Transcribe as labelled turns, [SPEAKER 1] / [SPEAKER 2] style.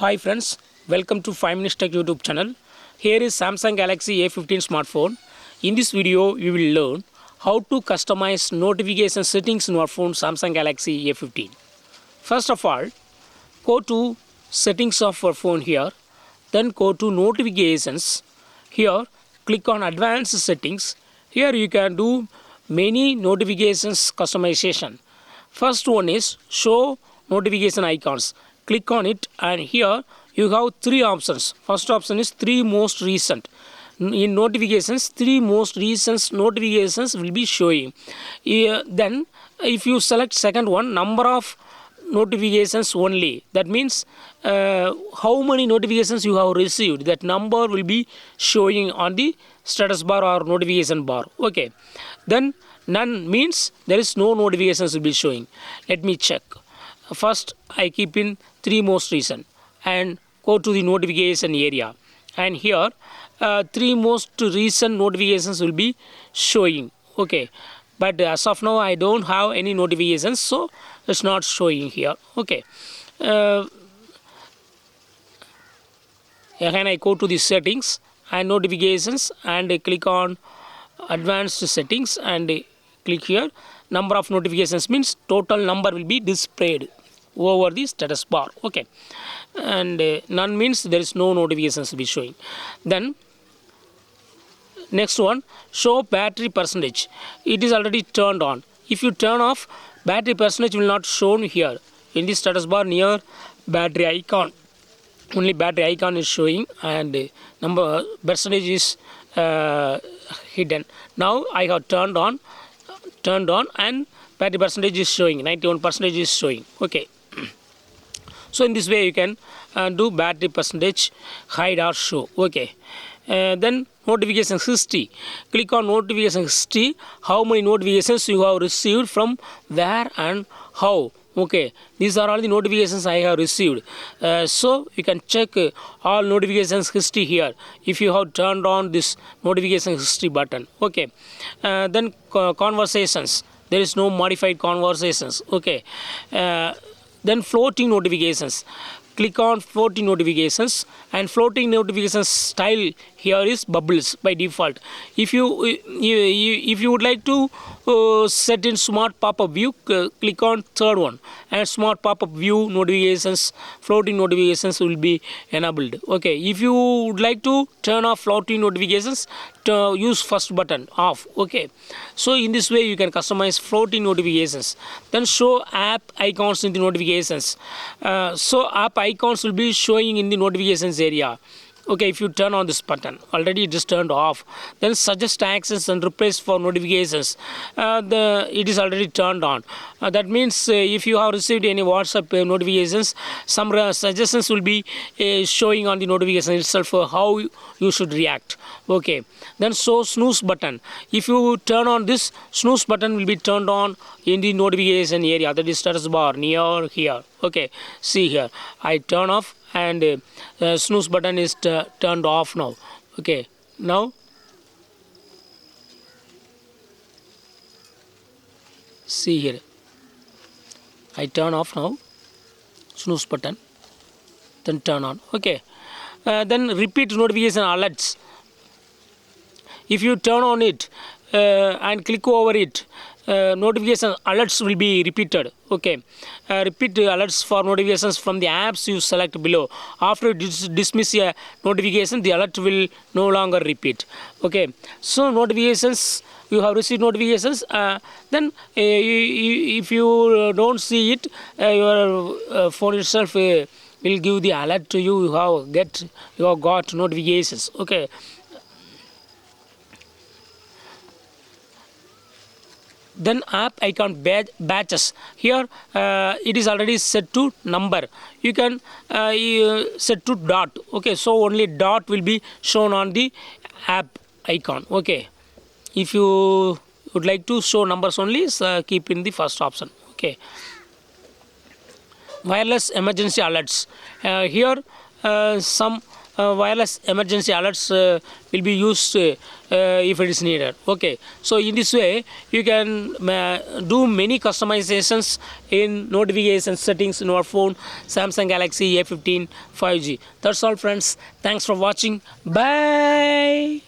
[SPEAKER 1] Hi friends, welcome to 5 Minutes Tech YouTube channel. Here is Samsung Galaxy A15 smartphone. In this video, we will learn how to customize notification settings in our phone Samsung Galaxy A15. First of all, go to settings of our phone here. Then go to notifications. Here, click on advanced settings. Here you can do many notifications customization. First one is show notification icons. Click on it and here you have three options. First option is three most recent. In notifications, three most recent notifications will be showing. Then if you select second one, number of notifications only, that means how many notifications you have received, that number will be showing on the status bar or notification bar. Okay, then none means there is no notifications will be showing. Let me check. First I keep in three most recent and go to the notification area, and here three most recent notifications will be showing. Okay, but as of now I don't have any notifications, so it's not showing here. Okay, again I go to the settings and notifications and click on advanced settings and click here. Number of notifications means total number will be displayed over the status bar. Okay, and none means there is no notifications will be showing. Then next one, show battery percentage. It is already turned on. If you turn off, battery percentage will not shown here in the status bar near battery icon. Only battery icon is showing and number percentage is hidden. Now I have turned on and battery percentage is showing, 91% is showing. Okay, so in this way you can do battery percentage hide or show. Okay, then notification history. Click on notification history, how many notifications you have received, from where and how. Okay, these are all the notifications I have received. So you can check all notifications history here if you have turned on this notification history button. Okay, then conversations, there is no modified conversations. Okay, then floating notifications. Click on floating notifications, and floating notifications style here is bubbles by default. If you would like to set in smart pop-up view, click on third one, and smart pop-up view notifications, floating notifications will be enabled. Okay, if you would like to turn off floating notifications, to use first button off. Okay, so in this way you can customize floating notifications. Then show app icons in the notifications. So app icons will be showing in the notifications area. Okay, if you turn on this button, already it is turned off. Then suggest actions and replace for notifications. It is already turned on. That means if you have received any WhatsApp notifications, some suggestions will be showing on the notification itself how you should react. Okay, then show snooze button. If you turn on this, snooze button will be turned on in the notification area, that is status bar near here. Okay, see here I turn off and snooze button is turned off now. Okay, now see here I turn off now, snooze button, then turn on. Okay, then repeat notification alerts. If you turn on it and click over it, notification alerts will be repeated. Okay, repeat alerts for notifications from the apps you select below. After dismiss a notification, the alert will no longer repeat. Okay, so notifications, you have received notifications, then if you don't see it, your phone itself will give the alert to you. You have got notifications. Okay, then app icon batches. Here it is already set to number. You can set to dot. Okay, so only dot will be shown on the app icon. Okay, if you would like to show numbers only, keep in the first option. Okay, wireless emergency alerts. Here some wireless emergency alerts will be used if it is needed. Okay, so in this way you can do many customizations in notification settings in your phone Samsung Galaxy A15 5G. That's all friends, thanks for watching, bye.